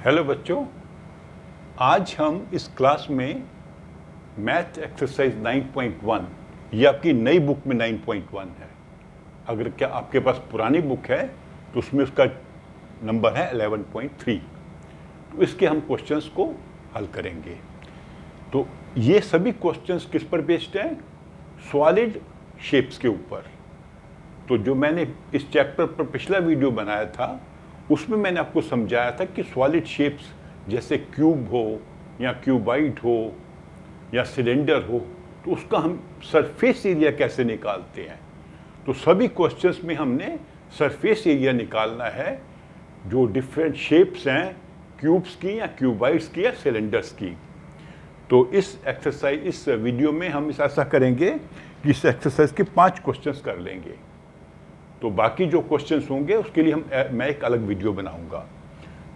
Hello बच्चों, आज हम इस क्लास में मैथ एक्सरसाइज 9.1, ये आपकी नई बुक में 9.1 है। अगर क्या आपके पास पुरानी बुक है तो उसमें उसका नंबर है 11.3। तो इसके हम क्वेश्चंस को हल करेंगे। तो ये सभी क्वेश्चंस किस पर बेस्ड हैं? सॉलिड शेप्स के ऊपर। तो जो मैंने इस चैप्टर पर पिछला वीडियो बनाया था उसमें मैंने आपको समझाया था कि सॉलिड शेप्स जैसे क्यूब हो या क्यूबाइड हो या सिलेंडर हो तो उसका हम सरफेस एरिया कैसे निकालते हैं। तो सभी क्वेश्चंस में हमने सरफेस एरिया निकालना है जो डिफरेंट शेप्स हैं, क्यूब्स की या क्यूबाइड्स की या सिलेंडर्स की। तो इस वीडियो में हम ऐसा करेंगे कि इस एक्सरसाइज के 5 क्वेश्चंस कर लेंगे। तो बाकी जो क्वेश्चंस होंगे उसके लिए मैं एक अलग वीडियो बनाऊंगा।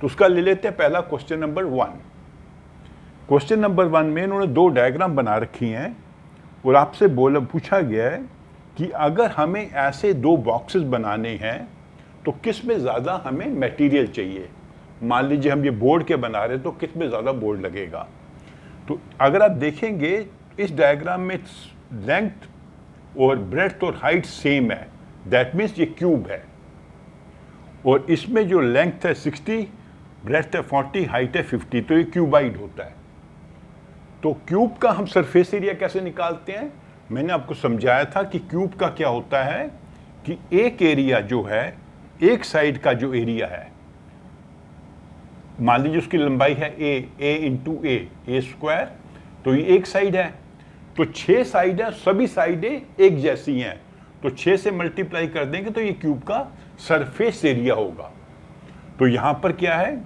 तो उसका ले लेते हैं पहला क्वेश्चन नंबर 1। क्वेश्चन नंबर 1 में इन्होंने 2 डायग्राम बना रखी हैं और आपसे पूछा गया है कि अगर हमें ऐसे 2 बॉक्सेस बनाने हैं तो किस में ज़्यादा हमें मटेरियल चाहिए। मान लीजिए हम ये बोर्ड के बना रहे हैं तो किस में ज़्यादा बोर्ड लगेगा। तो अगर आप देखेंगे इस डायग्राम में लेंथ और ब्रेड्थ और हाइट सेम है, दैट मीन्स ये क्यूब है। और इसमें जो लेंथ है 60, ब्रेड्थ है 40, हाइट है 50, तो ये क्यूबाइड होता है। तो क्यूब का हम सरफेस एरिया कैसे निकालते हैं? मैंने आपको समझाया था कि क्यूब का क्या होता है कि एक एरिया जो है, एक साइड का जो एरिया है, मान लीजिए उसकी लंबाई है ए इंटू ए स्क्वायर, तो ये एक साइड है। तो 6 साइड है, सभी साइडें एक जैसी हैं, तो 6 से मल्टीप्लाई कर देंगे तो ये क्यूब का सरफेस एरिया होगा। तो यहाँ पर क्या है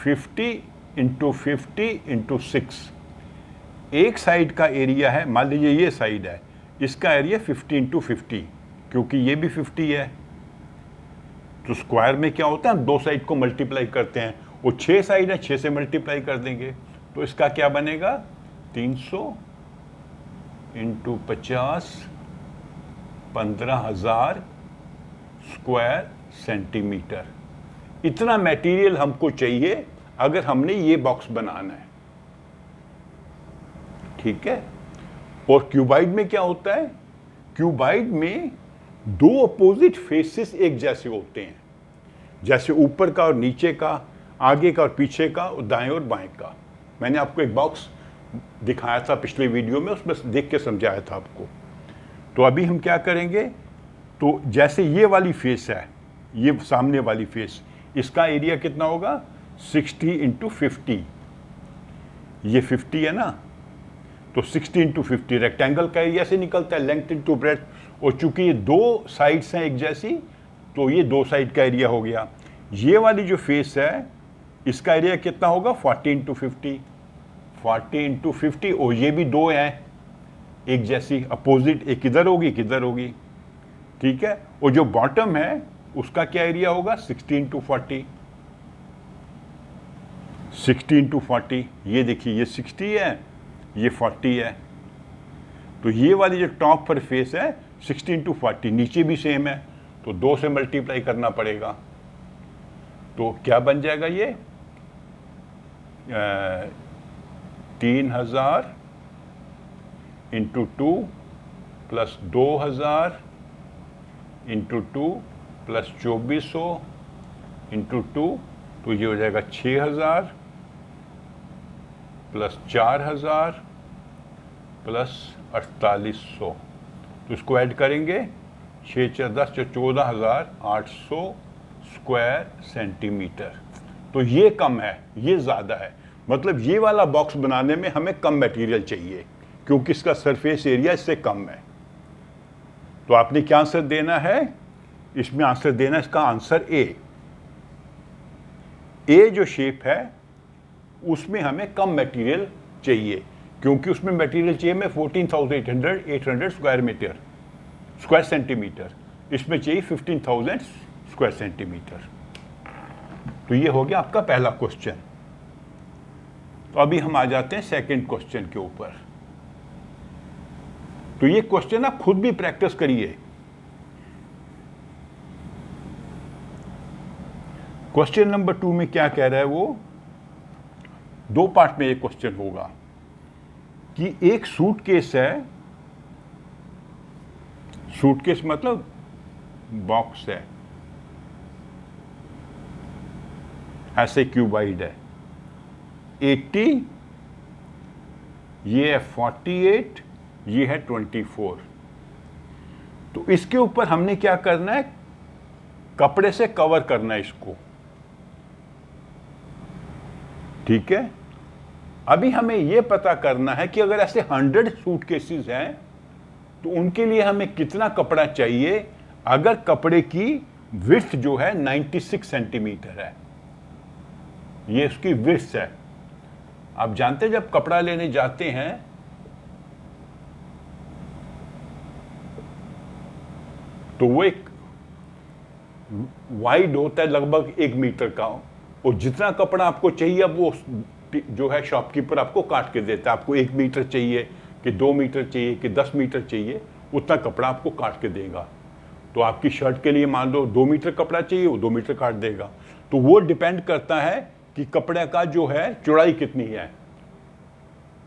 50 इंटू 50 इंटू 6, एक साइड का एरिया है, मान लीजिए ये साइड है, इसका एरिया 50 इंटू 50, क्योंकि ये भी 50 है। तो स्क्वायर में क्या होता है, 2 साइड को मल्टीप्लाई करते हैं, वो 6 साइड है, 6 से मल्टीप्लाई कर देंगे तो इसका क्या बनेगा 300 इंटू 50, 15,000 स्क्वायर सेंटीमीटर। इतना मटेरियल हमको चाहिए अगर हमने ये बॉक्स बनाना है, ठीक है। और क्यूबाइड में क्या होता है, क्यूबाइड में 2 अपोजिट फेसेस एक जैसे होते हैं, जैसे ऊपर का और नीचे का, आगे का और पीछे का, और दाएं और बाएं का। मैंने आपको एक बॉक्स दिखाया था पिछले वीडियो में, उसमें देख के समझाया था आपको। तो अभी हम क्या करेंगे, तो जैसे ये वाली फेस है, ये सामने वाली फेस, इसका एरिया कितना होगा 60 इंटू 50, ये 50 है ना, तो 60 इंटू 50 रेक्टेंगल का एरिया से निकलता है, लेंथ इंटू ब्रेड्थ। और चूंकि ये 2 साइड्स हैं एक जैसी, तो ये 2 साइड का एरिया हो गया। ये वाली जो फेस है इसका एरिया कितना होगा 40 इंटू 50, 40 इंटू 50, और ये भी 2 हैं एक जैसी, अपोजिट, एक इधर होगी एक इधर होगी, ठीक है। और जो बॉटम है उसका क्या एरिया होगा 60 इंटू 40, 60 इंटू 40, ये देखिए ये 60 है, ये 40 है। तो ये वाली जो टॉप पर फेस है 60 इंटू 40, नीचे भी सेम है, तो 2 से मल्टीप्लाई करना पड़ेगा। तो क्या बन जाएगा ये 3000 into 2 plus 2000 into 2 plus 2400 into 2, तो ये हो जाएगा 6000 प्लस 4000 प्लस 4800। तो इसको ऐड करेंगे, 6 4 10 14,800 स्क्वायर सेंटीमीटर। तो ये कम है, ये ज़्यादा है, मतलब ये वाला बॉक्स बनाने में हमें कम मटेरियल चाहिए क्योंकि इसका सरफेस एरिया इससे कम है। तो आपने क्या आंसर देना है इसमें? आंसर देना इसका आंसर ए जो शेप है उसमें हमें कम मटेरियल चाहिए, क्योंकि उसमें मटेरियल चाहिए हमें 14,800 स्क्वायर सेंटीमीटर, इसमें चाहिए 15,000 स्क्वायर सेंटीमीटर। तो ये हो गया आपका पहला क्वेश्चन। तो अभी हम आ जाते हैं सेकंड क्वेश्चन के ऊपर। तो ये क्वेश्चन आप खुद भी प्रैक्टिस करिए। क्वेश्चन नंबर 2 में क्या कह रहा है वो, दो पार्ट में ये क्वेश्चन होगा कि एक सूटकेस है, सूटकेस मतलब बॉक्स है, ऐसे क्यूबाइड है, 80, ये है 48, ये है 24। तो इसके ऊपर हमने क्या करना है, कपड़े से कवर करना है इसको, ठीक है। अभी हमें यह पता करना है कि अगर ऐसे 100 सूटकेसेस हैं तो उनके लिए हमें कितना कपड़ा चाहिए। अगर कपड़े की विड्थ जो है 96 सेंटीमीटर है, ये उसकी विड्थ है। आप जानते हैं जब कपड़ा लेने जाते हैं तो वो एक वाइड होता है लगभग 1 मीटर का, और जितना कपड़ा आपको चाहिए अब वो जो है शॉपकीपर आपको काट के देता है। आपको 1 मीटर चाहिए कि 2 मीटर चाहिए कि 10 मीटर चाहिए, उतना कपड़ा आपको काट के देगा। तो आपकी शर्ट के लिए मान लो 2 मीटर कपड़ा चाहिए, वो 2 मीटर काट देगा। तो वो डिपेंड करता है कि कपड़े का जो है चौड़ाई कितनी है।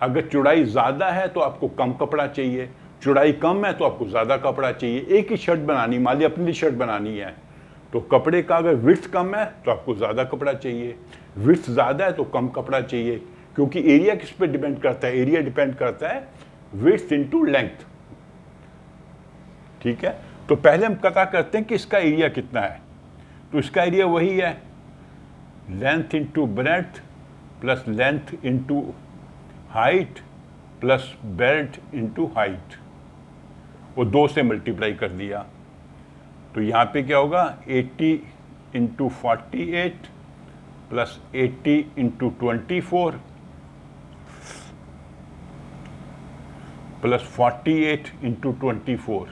अगर चौड़ाई ज़्यादा है तो आपको कम कपड़ा चाहिए, चौड़ाई कम है तो आपको ज़्यादा कपड़ा चाहिए। एक ही शर्ट बनानी, मान ली अपनी शर्ट बनानी है, तो कपड़े का अगर विड्थ कम है तो आपको ज़्यादा कपड़ा चाहिए, विड्थ ज़्यादा है तो कम कपड़ा चाहिए, क्योंकि एरिया किस पे डिपेंड करता है, एरिया डिपेंड करता है विड्थ इनटू लेंथ, ठीक है। तो पहले हम पता करते हैं कि इसका एरिया कितना है। तो इसका एरिया वही है length into breadth plus length into height plus breadth into height, वो 2 से मल्टीप्लाई कर दिया। तो यहाँ पे क्या होगा 80 into 48 plus 80 into 24 plus 48 into 24,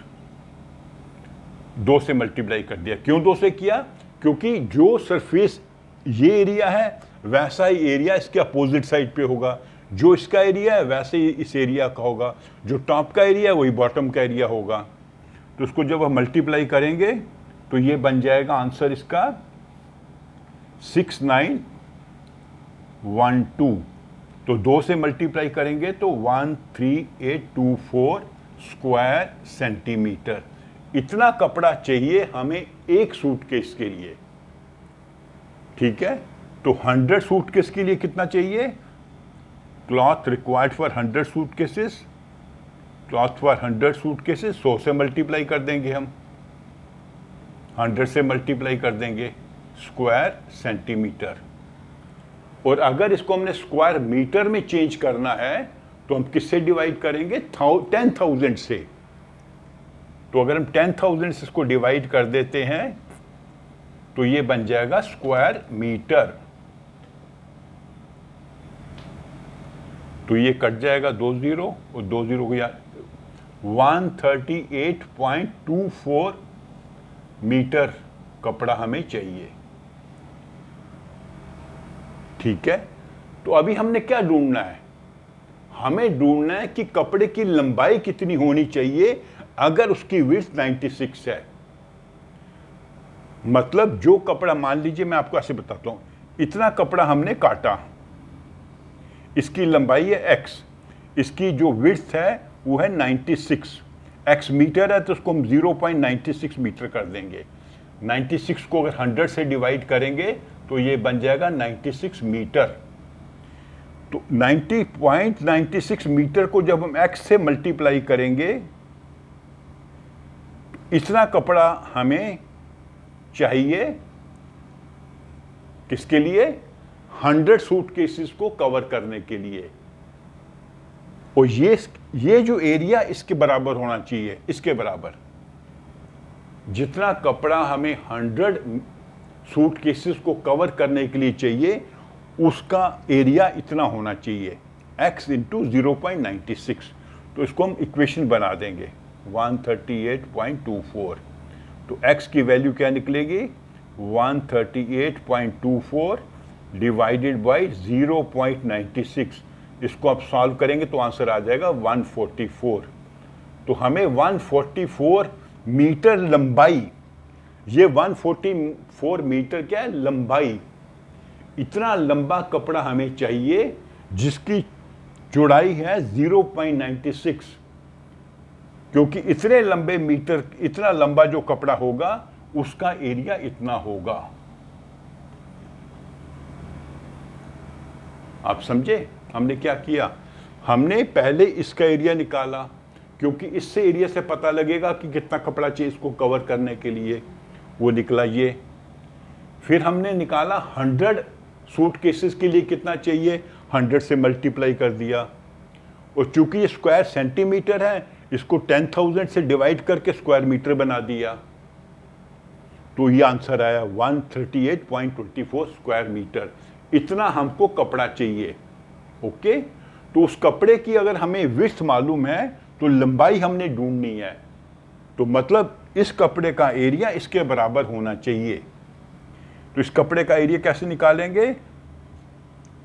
2 से मल्टीप्लाई कर दिया। क्यों 2 से किया, क्योंकि जो सरफेस ये एरिया है वैसा ही एरिया इसके अपोजिट साइड पे होगा, जो इसका एरिया है वैसे ही इस एरिया का होगा, जो टॉप का एरिया है वही बॉटम का एरिया होगा। तो उसको जब हम मल्टीप्लाई करेंगे तो ये बन जाएगा आंसर इसका 6912। तो 2 से मल्टीप्लाई करेंगे तो 13824 स्क्वायर सेंटीमीटर। इतना कपड़ा चाहिए हमें एक सूटकेस के लिए, ठीक है। तो 100 सूटकेस के लिए कितना चाहिए, cloth required for 100 suitcases, cloth for 100 suitcases 100 से मल्टीप्लाई कर देंगे हम, 100 से मल्टीप्लाई कर देंगे स्क्वायर सेंटीमीटर। और अगर इसको हमने स्क्वायर मीटर में चेंज करना है तो हम किससे डिवाइड करेंगे, 10,000 से। तो अगर हम 10,000 से इसको डिवाइड कर देते हैं तो ये बन जाएगा स्क्वायर मीटर। तो ये कट जाएगा 2 0 और 2 0 को 138.24 मीटर कपड़ा हमें चाहिए, ठीक है। तो अभी हमने क्या ढूंढना है, हमें ढूंढना है कि कपड़े की लंबाई कितनी होनी चाहिए अगर उसकी विड्थ 96 है। मतलब जो कपड़ा, मान लीजिए मैं आपको ऐसे बताता हूं, इतना कपड़ा हमने काटा, इसकी लंबाई है x, इसकी जो विड्थ है वो है 96, x मीटर है तो उसको हम 0.96 मीटर कर देंगे। 96 को अगर 100 से डिवाइड करेंगे तो ये बन जाएगा 96 मीटर। तो 90.96 मीटर को जब हम x से मल्टीप्लाई करेंगे, इतना कपड़ा हमें चाहिए किसके लिए, 100 सूटकेसेस को कवर करने के लिए। और ये जो एरिया इसके बराबर होना चाहिए, इसके बराबर। जितना कपड़ा हमें 100 सूटकेसेस को कवर करने के लिए चाहिए उसका एरिया इतना होना चाहिए, x इंटू 0.96। तो इसको हम इक्वेशन बना देंगे 138.24। तो x की वैल्यू क्या निकलेगी, 138.24 डिवाइडेड बाई 0.96। इसको आप सॉल्व करेंगे तो आंसर आ जाएगा 144। तो हमें 144 मीटर लंबाई ये 144 मीटर क्या है लंबाई, इतना लंबा कपड़ा हमें चाहिए जिसकी चौड़ाई है 0.96, क्योंकि इतने लंबे मीटर, इतना लंबा जो कपड़ा होगा उसका एरिया इतना होगा। आप समझे हमने क्या किया? हमने पहले इसका एरिया निकाला, क्योंकि इससे एरिया से पता लगेगा कि कितना कपड़ा चाहिए इसको कवर करने के लिए, वो निकला ये। फिर हमने निकाला 100 सूटकेसेस के लिए कितना चाहिए, 100 से मल्टीप्लाई कर दिया, और चूंकि ये स्क्वायर सेंटीमीटर है इसको 10,000 से डिवाइड करके स्क्वायर मीटर बना दिया, तो ये आंसर आया 138.24 स्क्वायर मीटर। इतना हमको कपड़ा चाहिए। ओके, तो उस कपड़े की अगर हमें विड्थ मालूम है तो लंबाई हमने ढूंढनी है, तो मतलब इस कपड़े का एरिया इसके बराबर होना चाहिए। तो इस कपड़े का एरिया कैसे निकालेंगे?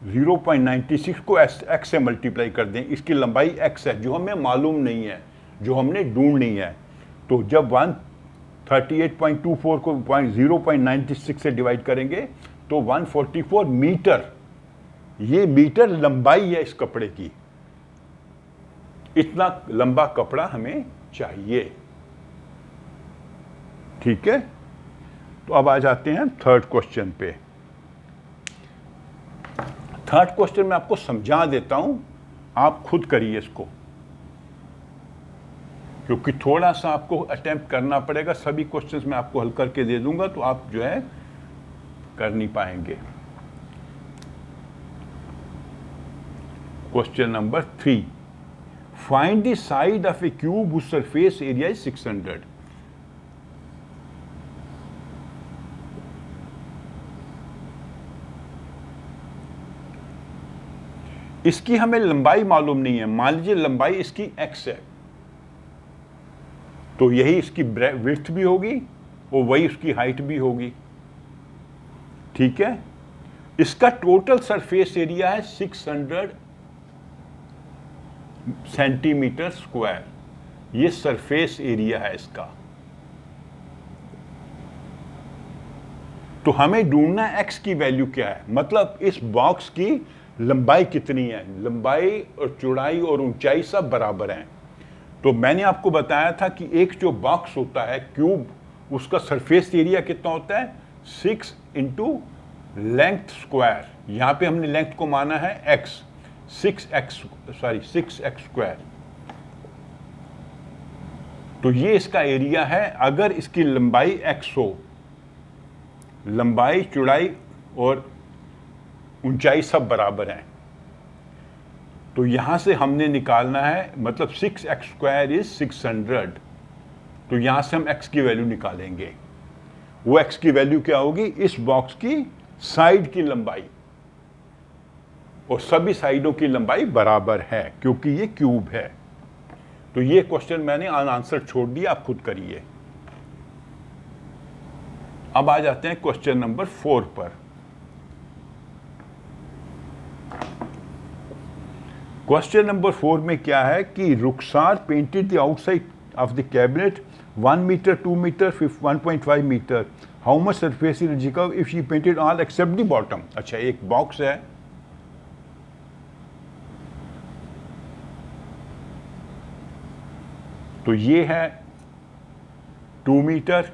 0.96 को x से मल्टीप्लाई कर दें, इसकी लंबाई x है जो हमें मालूम नहीं है, जो हमने ढूंढनी है। तो जब 138.24 को 0.96 से डिवाइड करेंगे तो 144 मीटर, ये मीटर लंबाई है इस कपड़े की। इतना लंबा कपड़ा हमें चाहिए। ठीक है, तो अब आ जाते हैं थर्ड क्वेश्चन पे। थर्ड क्वेश्चन मैं आपको समझा देता हूं, आप खुद करिए इसको, क्योंकि थोड़ा सा आपको अटेम्प्ट करना पड़ेगा। सभी क्वेश्चंस मैं आपको हल करके दे दूंगा तो आप जो है कर नहीं पाएंगे। Question number 3, find the side of A cube whose surface area is 600। इसकी हमें लंबाई मालूम नहीं है। मान लीजिए लंबाई इसकी x है, तो यही इसकी विड्थ भी होगी और वही उसकी हाइट भी होगी। ठीक है, इसका टोटल सरफेस एरिया है 600 सेंटीमीटर स्क्वायर, ये सरफेस एरिया है इसका। तो हमें ढूंढना x की वैल्यू क्या है, मतलब इस बॉक्स की लंबाई कितनी है। लंबाई और चौड़ाई और ऊंचाई सब बराबर हैं। तो मैंने आपको बताया था कि एक जो बॉक्स होता है क्यूब, उसका सरफेस एरिया कितना होता है 6 इंटू लेंथ स्क्वायर। यहां पे हमने लेंथ को माना है x, 6x स्क्वायर। तो ये इसका एरिया है अगर इसकी लंबाई x हो, लंबाई चौड़ाई और ऊंचाई सब बराबर हैं। तो यहां से हमने निकालना है, मतलब 6x स्क्वायर इज 600, तो यहां से हम x की वैल्यू निकालेंगे। वो x की वैल्यू क्या होगी, इस बॉक्स की साइड की लंबाई, और सभी साइडों की लंबाई बराबर है क्योंकि ये क्यूब है। तो ये क्वेश्चन मैंने आंसर छोड़ दिया, आप खुद करिए। अब आ जाते हैं क्वेश्चन नंबर 4 पर। क्वेश्चन नंबर 4 में क्या है कि Rukhsar painted the outside of the cabinet 1 metre, 2 metre, 1.5 metre. How much surface area cover if she painted all except the bottom. अच्छा, एक बॉक्स है, तो ये है 2 मीटर,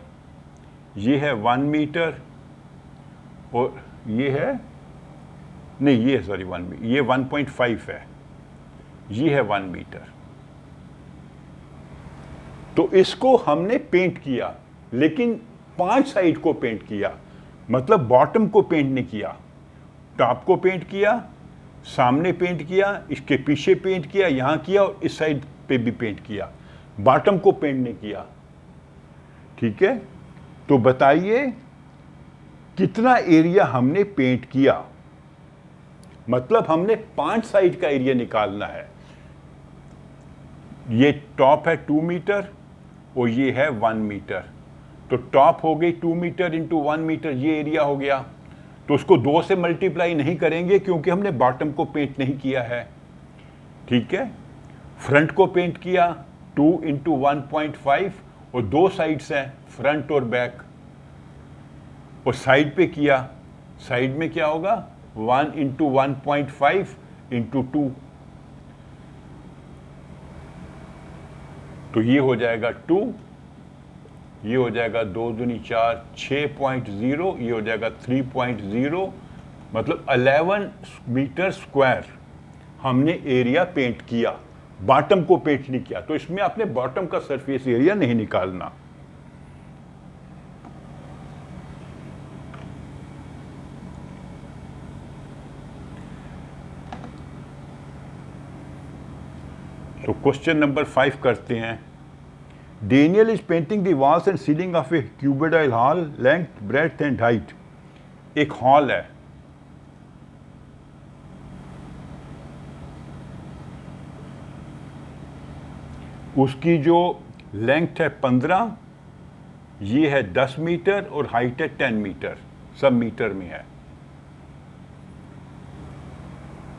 ये है 1 मीटर, और ये है नहीं, ये सॉरी 1 मीटर, ये 1.5 है, ये है 1 मीटर। तो इसको हमने पेंट किया, लेकिन 5 साइड को पेंट किया, मतलब बॉटम को पेंट नहीं किया। टॉप को पेंट किया, सामने पेंट किया, इसके पीछे पेंट किया, यहां किया, और इस साइड पे भी पेंट किया, बॉटम को पेंट नहीं किया। ठीक है, तो बताइए कितना एरिया हमने पेंट किया। मतलब हमने 5 साइड का एरिया निकालना है। ये टॉप है 2 मीटर और ये है 1 मीटर, तो टॉप हो गई 2 मीटर इंटू 1 मीटर, ये एरिया हो गया। तो उसको 2 से मल्टीप्लाई नहीं करेंगे क्योंकि हमने बॉटम को पेंट नहीं किया है। ठीक है, फ्रंट को पेंट किया 2 इंटू 1.5, और 2 साइड्स हैं फ्रंट और बैक, और साइड पे किया, साइड में क्या होगा 1 इंटू 1.5 इंटू 2, तो ये हो जाएगा 2, ये हो जाएगा 2 दूनी 4, 6.0, ये हो जाएगा 3.0, मतलब 11 मीटर स्क्वायर हमने एरिया पेंट किया, बॉटम को पेंट नहीं किया। तो इसमें आपने बॉटम का सरफेस एरिया नहीं निकालना। तो क्वेश्चन नंबर 5 करते हैं। Daniel is painting the walls and ceiling of a cuboidal hall, length breadth and height. एक हॉल है, उसकी जो लेंथ है 15, ये है 10 मीटर और हाइट है 10 मीटर, सब मीटर में है।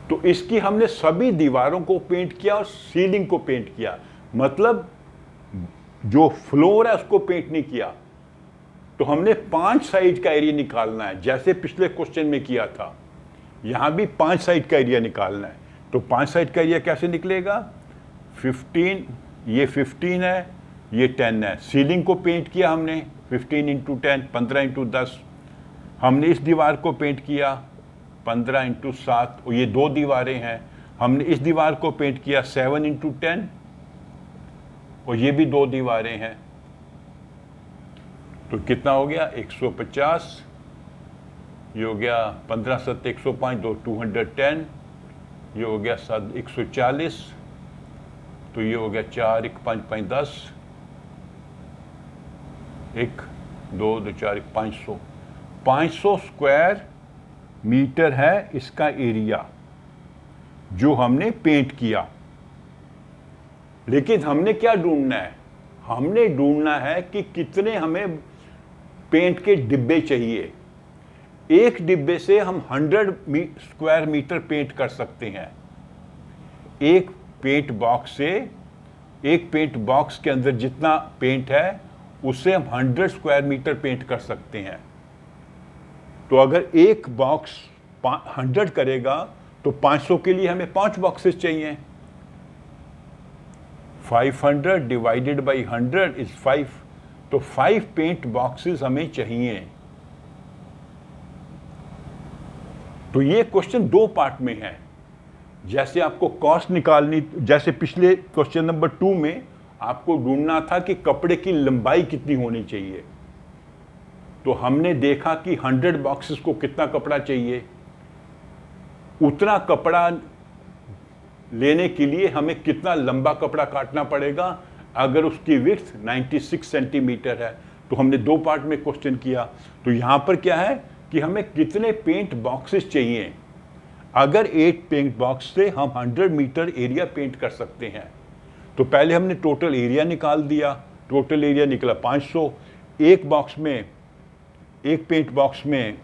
तो इसकी हमने सभी दीवारों को पेंट किया और सीलिंग को पेंट किया, मतलब जो फ्लोर है उसको पेंट नहीं किया। तो हमने 5 साइड का एरिया निकालना है, जैसे पिछले क्वेश्चन में किया था। यहां भी 5 साइड का एरिया निकालना है। तो 5 साइड का एरिया कैसे निकलेगा, 15, ये 15 है, ये 10 है। सीलिंग को पेंट किया हमने 15 इंटू 10, 15 इंटू 10। हमने इस दीवार को पेंट किया 15 इंटू 7, और ये 2 दीवारें हैं। हमने इस दीवार को पेंट किया 7 इंटू 10, और ये भी 2 दीवारें हैं। तो कितना हो गया 150, ये हो गया 15 7 105, 210, ये हो गया 7 140, तो ये हो गया 4 1 5 5 10, 1 2 2 4 1 500। 500 स्क्वायर मीटर है इसका एरिया जो हमने पेंट किया। लेकिन हमने क्या ढूंढना है, हमने ढूंढना है कि कितने हमें पेंट के डिब्बे चाहिए। एक डिब्बे से हम 100 स्क्वायर मीटर पेंट कर सकते हैं। एक पेंट बॉक्स से, एक पेंट बॉक्स के अंदर जितना पेंट है उससे हम 100 स्क्वायर मीटर पेंट कर सकते हैं। तो अगर एक बॉक्स 100 करेगा तो 500 के लिए हमें 5 बॉक्सेस चाहिए। 500 डिवाइडेड बाई 100 इज 5, तो 5 पेंट बॉक्सेस हमें चाहिए। तो ये क्वेश्चन 2 पार्ट में है। जैसे आपको कॉस्ट निकालनी, जैसे पिछले क्वेश्चन नंबर 2 में आपको ढूंढना था कि कपड़े की लंबाई कितनी होनी चाहिए, तो हमने देखा कि 100 बॉक्सेस को कितना कपड़ा चाहिए। उतना कपड़ा लेने के लिए हमें कितना लंबा कपड़ा काटना पड़ेगा। अगर उसकी विड्थ 96 सेंटीमीटर है, तो हमने 2 पार्ट में क्वेश्चन किया। तो यहाँ पर क्या है कि हमें कितने पेंट बॉक्सेस चाहिए। अगर 8 पेंट बॉक्स से हम 100 मीटर एरिया पेंट कर सकते हैं, तो पहले हमने टोटल एरिया निकाल दिया। टोटल एरिया निकला 500। एक बॉक्स में, एक पेंट बॉक्स में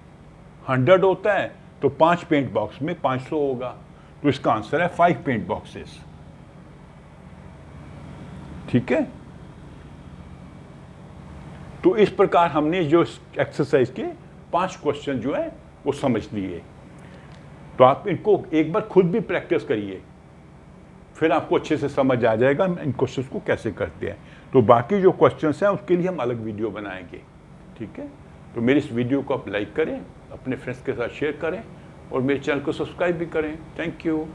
100 होता है, तो 5 पेंट बॉक्स में 500 होगा। तो इसका आंसर है 5 पेंट बॉक्सेस। ठीक है। तो इस प्रकार हमने जो एक्सरसाइज के 5 क्वेश्चन जो है वो समझ लिए। तो आप इनको एक बार खुद भी प्रैक्टिस करिए, फिर आपको अच्छे से समझ आ जाएगा हम इन क्वेश्चंस को कैसे करते हैं। तो बाकी जो क्वेश्चंस हैं उसके लिए हम अलग वीडियो बनाएंगे। ठीक है। तो मेरी इस वीडियो को आप लाइक करें, अपने फ्रेंड्स के साथ शेयर करें और मेरे चैनल को सब्सक्राइब भी करें। Thank you.